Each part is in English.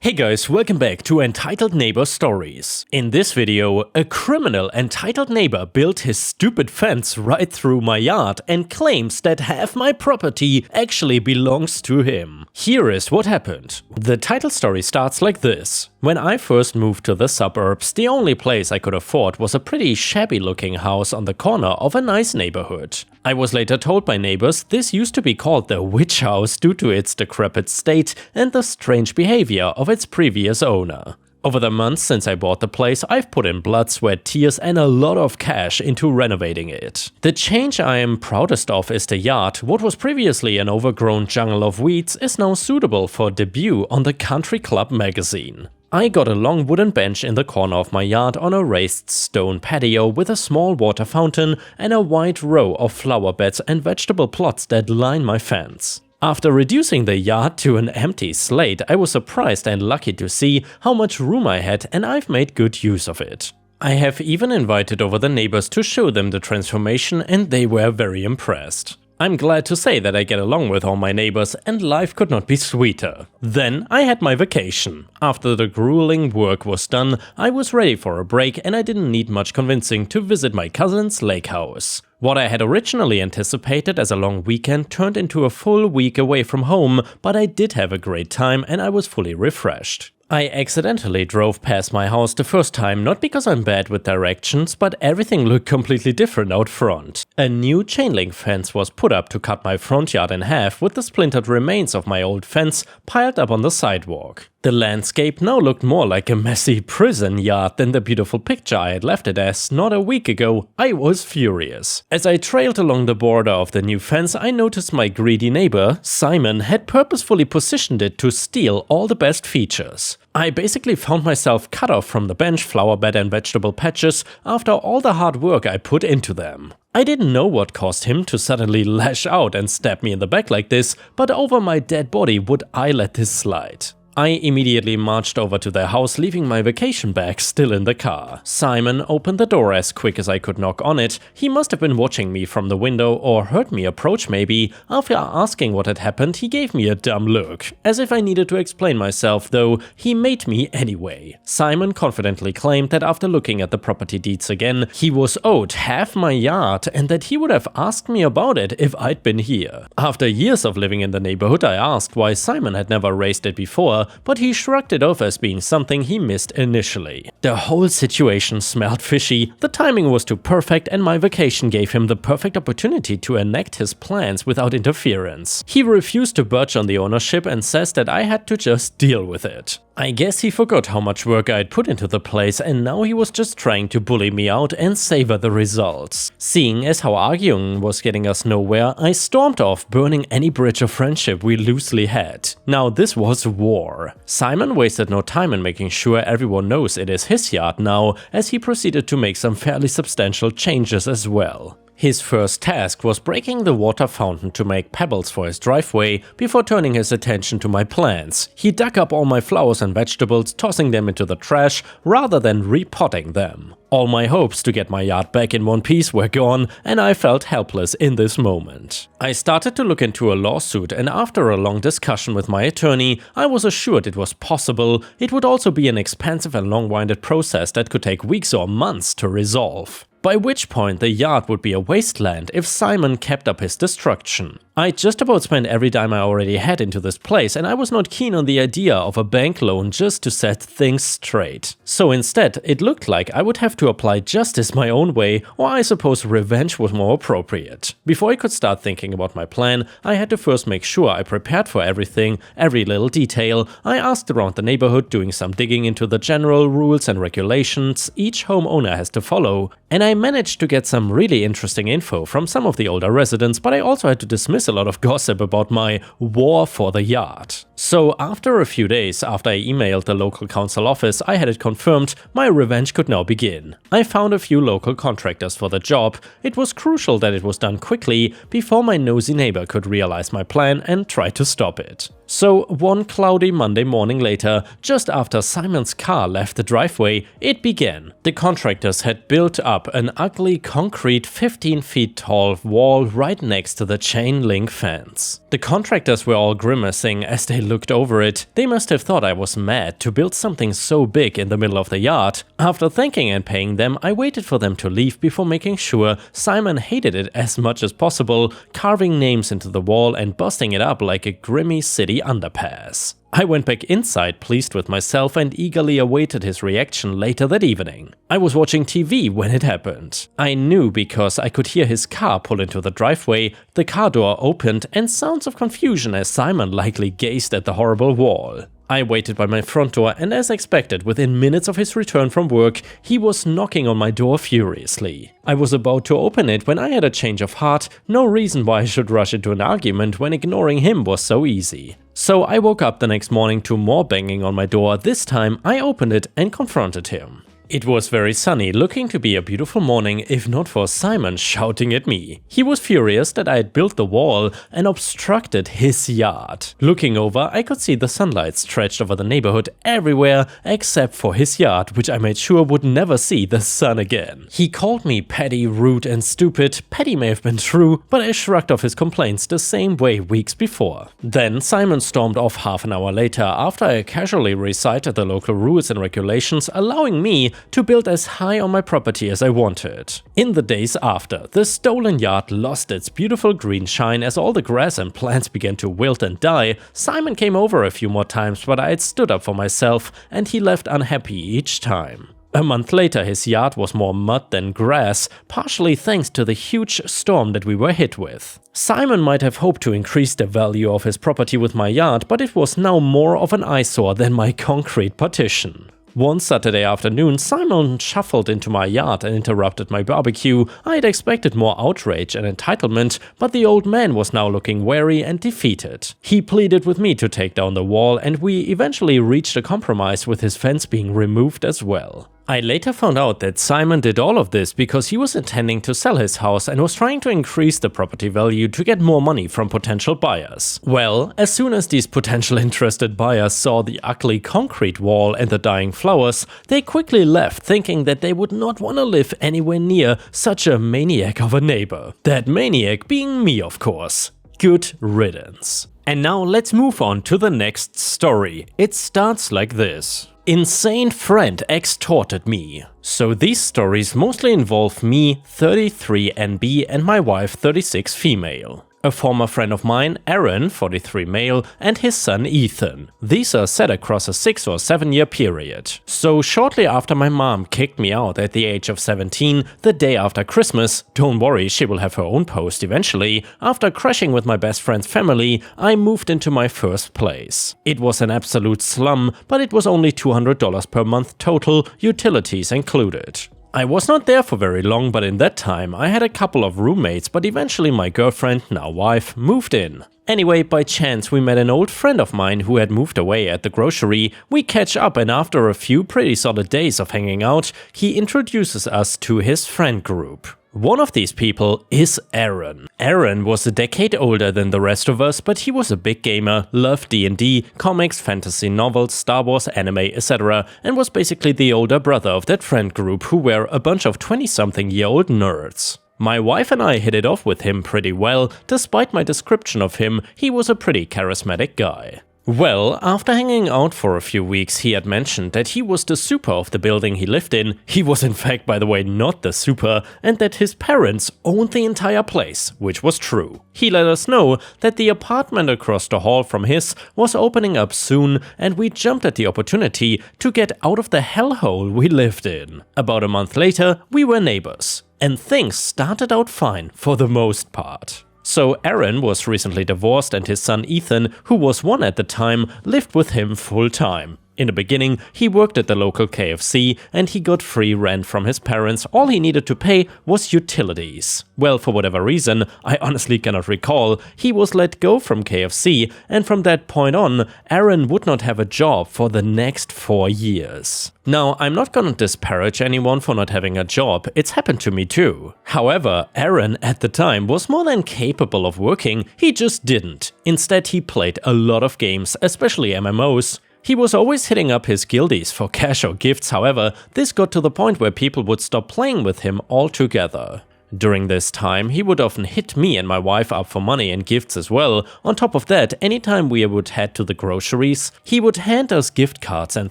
Hey guys, welcome back to Entitled Neighbor Stories. In this video, a criminal entitled neighbor built his stupid fence right through my yard and claims that half my property actually belongs to him. Here is what happened. The title story starts like this. When I first moved to the suburbs, the only place I could afford was a pretty shabby looking house on the corner of a nice neighborhood. I was later told by neighbors this used to be called the witch house due to its decrepit state and the strange behavior of its previous owner. Over the months since I bought the place, I've put in blood, sweat, tears and a lot of cash into renovating it. The change I am proudest of is the yard. What was previously an overgrown jungle of weeds is now suitable for debut on the Country Club magazine. I got a long wooden bench in the corner of my yard on a raised stone patio with a small water fountain and a wide row of flower beds and vegetable plots that line my fence. After reducing the yard to an empty slate, I was surprised and lucky to see how much room I had, and I've made good use of it. I have even invited over the neighbors to show them the transformation, and they were very impressed. I'm glad to say that I get along with all my neighbors and life could not be sweeter. Then I had my vacation. After the grueling work was done, I was ready for a break and I didn't need much convincing to visit my cousin's lake house. What I had originally anticipated as a long weekend turned into a full week away from home, but I did have a great time and I was fully refreshed. I accidentally drove past my house the first time, not because I'm bad with directions, but everything looked completely different out front. A new chain link fence was put up to cut my front yard in half, with the splintered remains of my old fence piled up on the sidewalk. The landscape now looked more like a messy prison yard than the beautiful picture I had left it as not a week ago. I was furious. As I trailed along the border of the new fence, I noticed my greedy neighbor, Simon, had purposefully positioned it to steal all the best features. I basically found myself cut off from the bench, flower bed and vegetable patches after all the hard work I put into them. I didn't know what caused him to suddenly lash out and stab me in the back like this, but over my dead body would I let this slide. I immediately marched over to their house, leaving my vacation bag still in the car. Simon opened the door as quick as I could knock on it. He must have been watching me from the window or heard me approach maybe. After asking what had happened, he gave me a dumb look. As if I needed to explain myself, though, he made me anyway. Simon confidently claimed that after looking at the property deeds again, he was owed half my yard and that he would have asked me about it if I'd been here. After years of living in the neighborhood, I asked why Simon had never raised it before, but he shrugged it off as being something he missed initially. The whole situation smelled fishy, the timing was too perfect and my vacation gave him the perfect opportunity to enact his plans without interference. He refused to budge on the ownership and says that I had to just deal with it. I guess he forgot how much work I'd put into the place and now he was just trying to bully me out and savor the results. Seeing as how arguing was getting us nowhere, I stormed off, burning any bridge of friendship we loosely had. Now this was war. Simon wasted no time in making sure everyone knows it is his yard now, as he proceeded to make some fairly substantial changes as well. His first task was breaking the water fountain to make pebbles for his driveway before turning his attention to my plants. He dug up all my flowers and vegetables, tossing them into the trash rather than repotting them. All my hopes to get my yard back in one piece were gone and I felt helpless in this moment. I started to look into a lawsuit and after a long discussion with my attorney, I was assured it was possible. It would also be an expensive and long-winded process that could take weeks or months to resolve. By which point the yard would be a wasteland if Simon kept up his destruction. I just about spent every dime I already had into this place and I was not keen on the idea of a bank loan just to set things straight. So instead, it looked like I would have to apply justice my own way, or I suppose revenge was more appropriate. Before I could start thinking about my plan, I had to first make sure I prepared for everything, every little detail. I asked around the neighborhood, doing some digging into the general rules and regulations each homeowner has to follow, and I managed to get some really interesting info from some of the older residents, but I also had to dismiss a lot of gossip about my war for the yard. So after a few days after I emailed the local council office, I had it confirmed my revenge could now begin. I found a few local contractors for the job. It was crucial that it was done quickly before my nosy neighbor could realize my plan and try to stop it. So one cloudy Monday morning later, just after Simon's car left the driveway, it began. The contractors had built up a an ugly concrete 15 feet tall wall right next to the chain link fence. The contractors were all grimacing as they looked over it. They must have thought I was mad to build something so big in the middle of the yard. After thanking and paying them, I waited for them to leave before making sure Simon hated it as much as possible, carving names into the wall and busting it up like a grimy city underpass. I went back inside pleased with myself and eagerly awaited his reaction later that evening. I was watching TV when it happened. I knew because I could hear his car pull into the driveway, the car door opened, and sounds of confusion as Simon likely gazed at the horrible wall. I waited by my front door, and as expected, within minutes of his return from work, he was knocking on my door furiously. I was about to open it when I had a change of heart. No reason why I should rush into an argument when ignoring him was so easy. So I woke up the next morning to more banging on my door. This time I opened it and confronted him. It was very sunny, looking to be a beautiful morning if not for Simon shouting at me. He was furious that I had built the wall and obstructed his yard. Looking over, I could see the sunlight stretched over the neighborhood everywhere except for his yard, which I made sure would never see the sun again. He called me petty, rude and stupid. Petty may have been true, but I shrugged off his complaints the same way weeks before. Then Simon stormed off half an hour later after I casually recited the local rules and regulations, allowing me to build as high on my property as I wanted. In the days after, the stolen yard lost its beautiful green shine as all the grass and plants began to wilt and die. Simon came over a few more times, but I had stood up for myself and he left unhappy each time. A month later, his yard was more mud than grass, partially thanks to the huge storm that we were hit with. Simon might have hoped to increase the value of his property with my yard, but it was now more of an eyesore than my concrete partition. One Saturday afternoon, Simon shuffled into my yard and interrupted my barbecue. I had expected more outrage and entitlement, but the old man was now looking wary and defeated. He pleaded with me to take down the wall, and we eventually reached a compromise with his fence being removed as well. I later found out that Simon did all of this because he was intending to sell his house and was trying to increase the property value to get more money from potential buyers. Well, as soon as these potential interested buyers saw the ugly concrete wall and the dying flowers, they quickly left thinking that they would not want to live anywhere near such a maniac of a neighbor. That maniac being me, of course. Good riddance. And now let's move on to the next story. It starts like this. Insane friend extorted me. So these stories mostly involve me, 33 NB, and my wife, 36 female. A former friend of mine, Aaron, 43 male, and his son Ethan. These are set across a 6 or 7 year period. So shortly after my mom kicked me out at the age of 17, the day after Christmas, don't worry, she will have her own post eventually, after crashing with my best friend's family, I moved into my first place. It was an absolute slum, but it was only $200 per month total, utilities included. I was not there for very long, but in that time I had a couple of roommates, but eventually my girlfriend, now wife, moved in. Anyway, by chance we met an old friend of mine who had moved away at the grocery. We catch up, and after a few pretty solid days of hanging out, he introduces us to his friend group. One of these people is Aaron. Aaron was a decade older than the rest of us, but he was a big gamer, loved D&D, comics, fantasy novels, Star Wars, anime, etc., and was basically the older brother of that friend group who were a bunch of 20-something-year-old nerds. My wife and I hit it off with him pretty well. Despite my description of him, he was a pretty charismatic guy. Well, after hanging out for a few weeks, he had mentioned that he was the super of the building he lived in. He was in fact, by the way, not the super, and that his parents owned the entire place, which was true. He let us know that the apartment across the hall from his was opening up soon, and we jumped at the opportunity to get out of the hellhole we lived in. About a month later, we were neighbors, and things started out fine for the most part. So Aaron was recently divorced, and his son Ethan, who was 1 at the time, lived with him full time. In the beginning, he worked at the local KFC and he got free rent from his parents. All he needed to pay was utilities. Well, for whatever reason, I honestly cannot recall, he was let go from KFC, and from that point on, Aaron would not have a job for the next 4 years. Now, I'm not gonna disparage anyone for not having a job, it's happened to me too. However, Aaron at the time was more than capable of working, he just didn't. Instead, he played a lot of games, especially MMOs. He was always hitting up his guildies for cash or gifts, however, this got to the point where people would stop playing with him altogether. During this time, he would often hit me and my wife up for money and gifts as well. On top of that, anytime we would head to the groceries, he would hand us gift cards and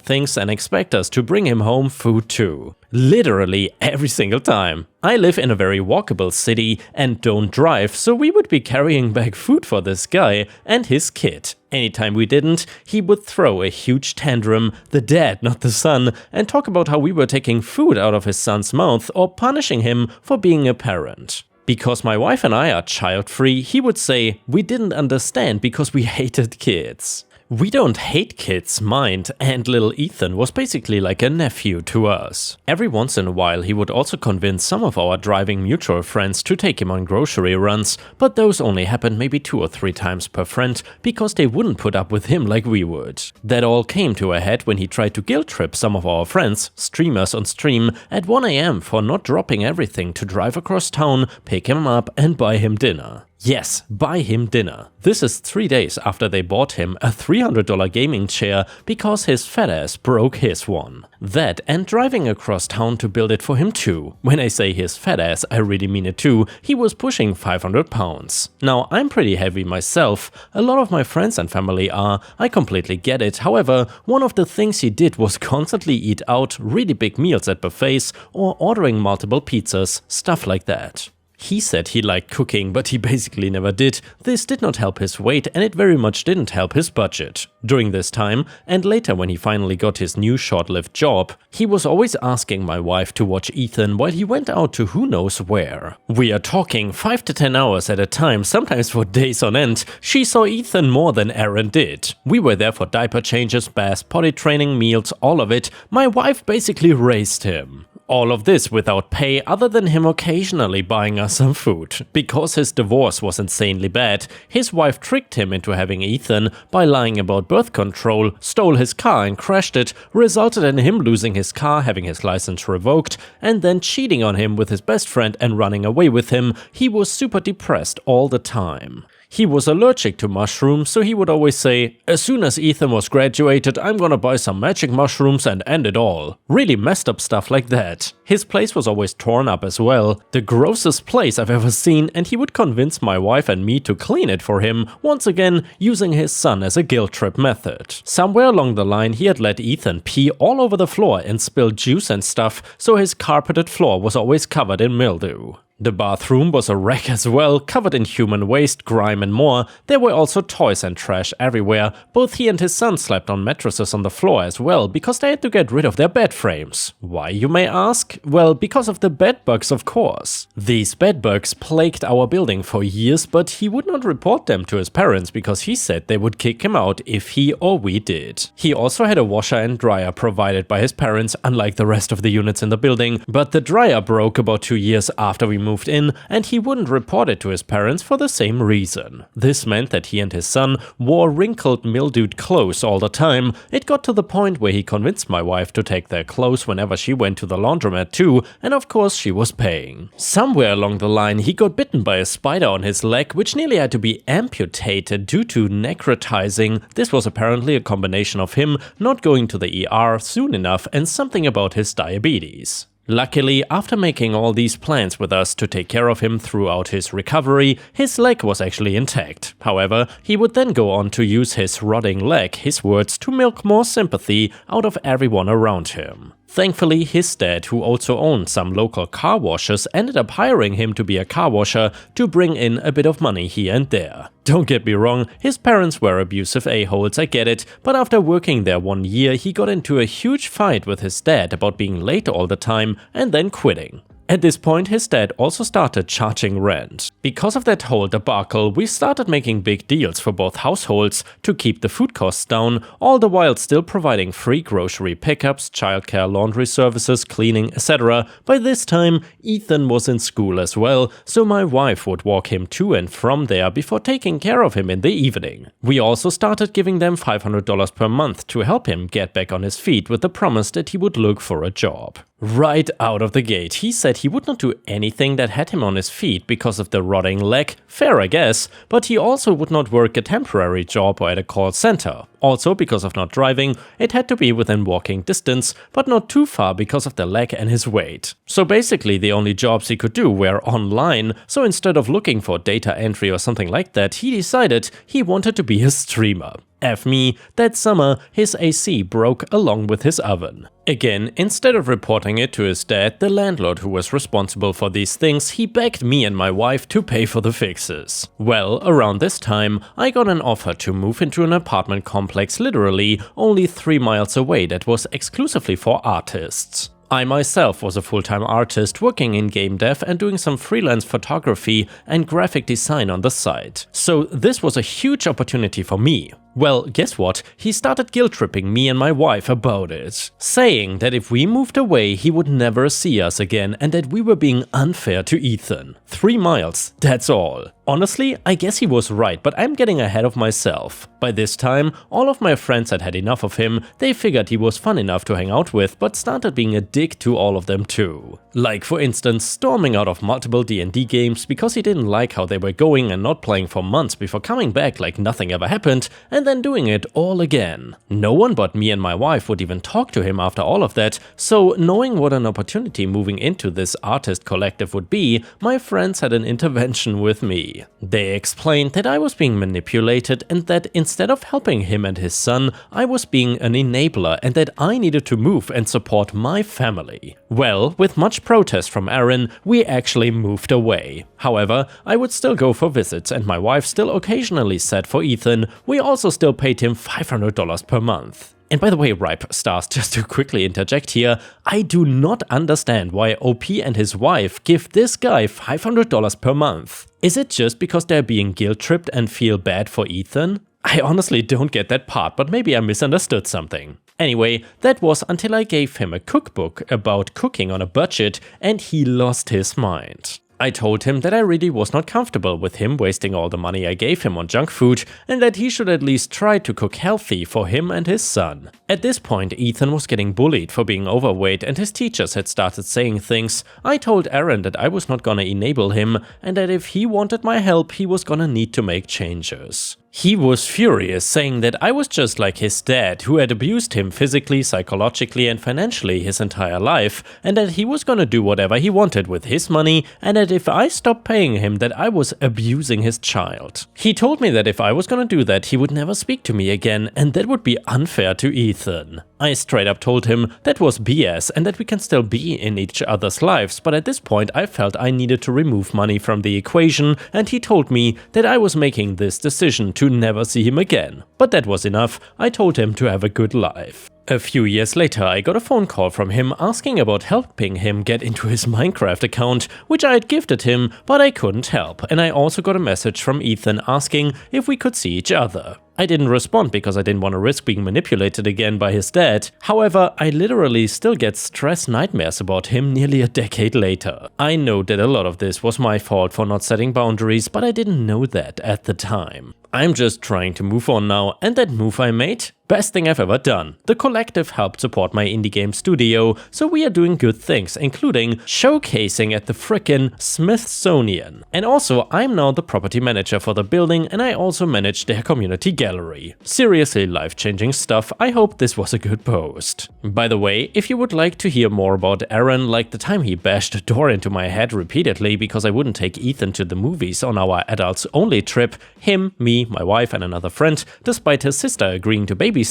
things and expect us to bring him home food too. Literally every single time. I live in a very walkable city and don't drive, so we would be carrying back food for this guy and his kid. Anytime we didn't, he would throw a huge tantrum, the dad, not the son, and talk about how we were taking food out of his son's mouth or punishing him for being a parent. Because my wife and I are child-free, he would say we didn't understand because we hated kids. We don't hate kids, mind, and little Ethan was basically like a nephew to us. Every once in a while he would also convince some of our driving mutual friends to take him on grocery runs, but those only happened maybe 2 or 3 times per friend because they wouldn't put up with him like we would. That all came to a head when he tried to guilt trip some of our friends, streamers on stream, at 1 AM for not dropping everything to drive across town, pick him up and buy him dinner. Yes, buy him dinner. This is 3 days after they bought him a $300 gaming chair because his fat ass broke his one. That and driving across town to build it for him too. When I say his fat ass, I really mean it too. He was pushing 500 pounds. Now, I'm pretty heavy myself. A lot of my friends and family are. I completely get it. However, one of the things he did was constantly eat out really big meals at buffets or ordering multiple pizzas, stuff like that. He said he liked cooking, but he basically never did. This did not help his weight and it very much didn't help his budget. During this time, and later when he finally got his new short-lived job, he was always asking my wife to watch Ethan while he went out to who knows where. We are talking 5 to 10 hours at a time, sometimes for days on end. She saw Ethan more than Aaron did. We were there for diaper changes, baths, potty training, meals, all of it. My wife basically raised him. All of this without pay other than him occasionally buying us some food. Because his divorce was insanely bad, his wife tricked him into having Ethan by lying about birth control, stole his car and crashed it, resulted in him losing his car, having his license revoked, and then cheating on him with his best friend and running away with him. He was super depressed all the time. He was allergic to mushrooms, so he would always say, as soon as Ethan was graduated, I'm gonna buy some magic mushrooms and end it all. Really messed up stuff like that. His place was always torn up as well, the grossest place I've ever seen, and he would convince my wife and me to clean it for him, once again using his son as a guilt trip method. Somewhere along the line he had let Ethan pee all over the floor and spill juice and stuff, so his carpeted floor was always covered in mildew. The bathroom was a wreck as well, covered in human waste, grime and more. There were also toys and trash everywhere. Both he and his son slept on mattresses on the floor as well, because they had to get rid of their bed frames. Why, you may ask? Well, because of the bed bugs, of course. These bed bugs plagued our building for years, but he would not report them to his parents because he said they would kick him out if he or we did. He also had a washer and dryer provided by his parents, unlike the rest of the units in the building, but the dryer broke about 2 years after we moved in, and he wouldn't report it to his parents for the same reason. This meant that he and his son wore wrinkled, mildewed clothes all the time. It got to the point where he convinced my wife to take their clothes whenever she went to the laundromat too, and of course she was paying. Somewhere along the line he got bitten by a spider on his leg, which nearly had to be amputated due to necrotizing. This was apparently a combination of him not going to the ER soon enough and something about his diabetes. Luckily, after making all these plans with us to take care of him throughout his recovery, his leg was actually intact. However, he would then go on to use his rotting leg, his words, to milk more sympathy out of everyone around him. Thankfully, his dad, who also owned some local car washes, ended up hiring him to be a car washer to bring in a bit of money here and there. Don't get me wrong, his parents were abusive a-holes, I get it, but after working there 1 year, he got into a huge fight with his dad about being late all the time and then quitting. At this point, his dad also started charging rent. Because of that whole debacle, we started making big deals for both households to keep the food costs down, all the while still providing free grocery pickups, childcare, laundry services, cleaning, etc. By this time, Ethan was in school as well, so my wife would walk him to and from there before taking care of him in the evening. We also started giving them $500 per month to help him get back on his feet with the promise that he would look for a job. Right out of the gate, he said he would not do anything that had him on his feet because of the rotting leg, fair I guess, but he also would not work a temporary job or at a call center. Also, because of not driving, it had to be within walking distance, but not too far because of the leg and his weight. So basically the only jobs he could do were online, so instead of looking for data entry or something like that, he decided he wanted to be a streamer. F me, that summer his AC broke along with his oven. Again, instead of reporting it to his dad, the landlord who was responsible for these things, he begged me and my wife to pay for the fixes. Well, around this time, I got an offer to move into an apartment complex literally only 3 miles away that was exclusively for artists. I myself was a full-time artist working in game dev and doing some freelance photography and graphic design on the side. So this was a huge opportunity for me. Well, guess what? He started guilt-tripping me and my wife about it, saying that if we moved away he would never see us again and that we were being unfair to Ethan. 3 miles, that's all. Honestly, I guess he was right, but I'm getting ahead of myself. By this time, all of my friends had had enough of him, they figured he was fun enough to hang out with, but started being a dick to all of them too. Like for instance, storming out of multiple D&D games because he didn't like how they were going and not playing for months before coming back like nothing ever happened, and then doing it all again. No one but me and my wife would even talk to him after all of that, so knowing what an opportunity moving into this artist collective would be, my friends had an intervention with me. They explained that I was being manipulated and that instead of helping him and his son, I was being an enabler and that I needed to move and support my family. Well, with much protest from Aaron, we actually moved away. However, I would still go for visits and my wife still occasionally said for Ethan, we also still paid him $500 per month. And by the way, Ripe Stars, just to quickly interject here, I do not understand why OP and his wife give this guy $500 per month. Is it just because they're being guilt-tripped and feel bad for Ethan? I honestly don't get that part, but maybe I misunderstood something. Anyway, that was until I gave him a cookbook about cooking on a budget and he lost his mind. I told him that I really was not comfortable with him wasting all the money I gave him on junk food and that he should at least try to cook healthy for him and his son. At this point, Ethan was getting bullied for being overweight and his teachers had started saying things. I told Aaron that I was not gonna enable him and that if he wanted my help, he was gonna need to make changes. He was furious, saying that I was just like his dad, who had abused him physically, psychologically and financially his entire life, and that he was gonna do whatever he wanted with his money, and that if I stopped paying him that I was abusing his child. He told me that if I was gonna do that he would never speak to me again, and that would be unfair to Ethan. I straight up told him that was BS and that we can still be in each other's lives, but at this point I felt I needed to remove money from the equation, and he told me that I was making this decision to never see him again. But that was enough, I told him to have a good life. A few years later, I got a phone call from him asking about helping him get into his Minecraft account, which I had gifted him, but I couldn't help, and I also got a message from Ethan asking if we could see each other. I didn't respond because I didn't want to risk being manipulated again by his dad. However, I literally still get stress nightmares about him nearly a decade later. I know that a lot of this was my fault for not setting boundaries, but I didn't know that at the time. I'm just trying to move on now, and that move I made? Best thing I've ever done. The collective helped support my indie game studio, so we are doing good things, including showcasing at the frickin' Smithsonian. And also, I'm now the property manager for the building and I also manage their community gallery. Seriously life-changing stuff, I hope this was a good post. By the way, if you would like to hear more about Aaron, like the time he bashed a door into my head repeatedly because I wouldn't take Ethan to the movies on our adults-only trip, him, me, my wife and another friend, despite his sister agreeing to babysit,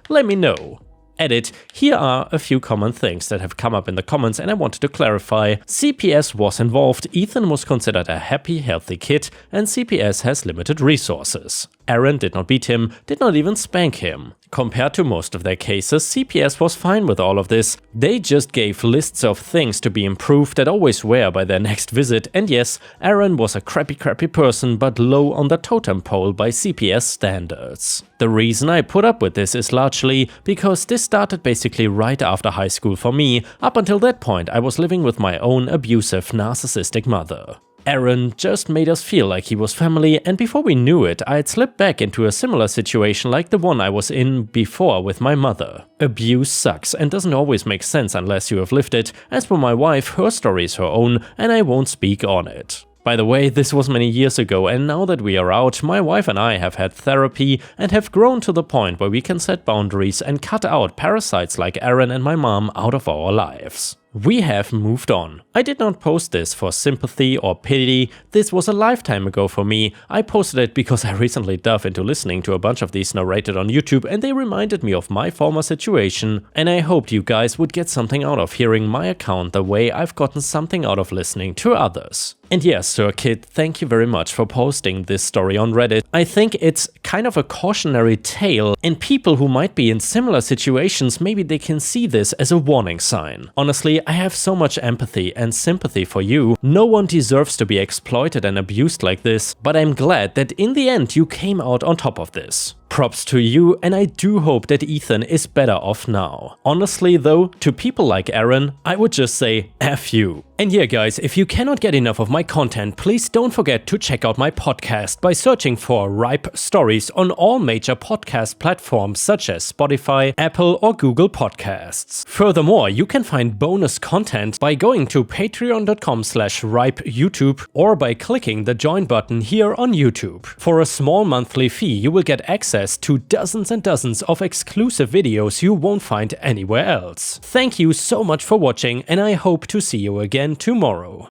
let me know. Edit, here are a few common things that have come up in the comments and I wanted to clarify. CPS was involved, Ethan was considered a happy, healthy kid, and CPS has limited resources. Aaron did not beat him, did not even spank him. Compared to most of their cases, CPS was fine with all of this. They just gave lists of things to be improved that always were by their next visit, and yes, Aaron was a crappy person but low on the totem pole by CPS standards. The reason I put up with this is largely because this started basically right after high school for me. Up until that point I was living with my own abusive narcissistic mother. Aaron just made us feel like he was family, and before we knew it, I had slipped back into a similar situation like the one I was in before with my mother. Abuse sucks and doesn't always make sense unless you have lived it. As for my wife, her story is her own, and I won't speak on it. By the way, this was many years ago, and now that we are out, my wife and I have had therapy and have grown to the point where we can set boundaries and cut out parasites like Aaron and my mom out of our lives. We have moved on. I did not post this for sympathy or pity. This was a lifetime ago for me. I posted it because I recently dove into listening to a bunch of these narrated on YouTube, and they reminded me of my former situation, and I hoped you guys would get something out of hearing my account the way I've gotten something out of listening to others. And yes, Sir Kid, thank you very much for posting this story on Reddit. I think it's kind of a cautionary tale, and people who might be in similar situations, maybe they can see this as a warning sign. Honestly, I have so much empathy and sympathy for you. No one deserves to be exploited and abused like this, but I'm glad that in the end you came out on top of this. Props to you, and I do hope that Ethan is better off now. Honestly though, to people like Aaron, I would just say F you. And yeah guys, if you cannot get enough of my content, please don't forget to check out my podcast by searching for Ripe Stories on all major podcast platforms such as Spotify, Apple or Google Podcasts. Furthermore, you can find bonus content by going to patreon.com/ripeyoutube or by clicking the join button here on YouTube. For a small monthly fee, you will get access to dozens and dozens of exclusive videos you won't find anywhere else. Thank you so much for watching, and I hope to see you again tomorrow.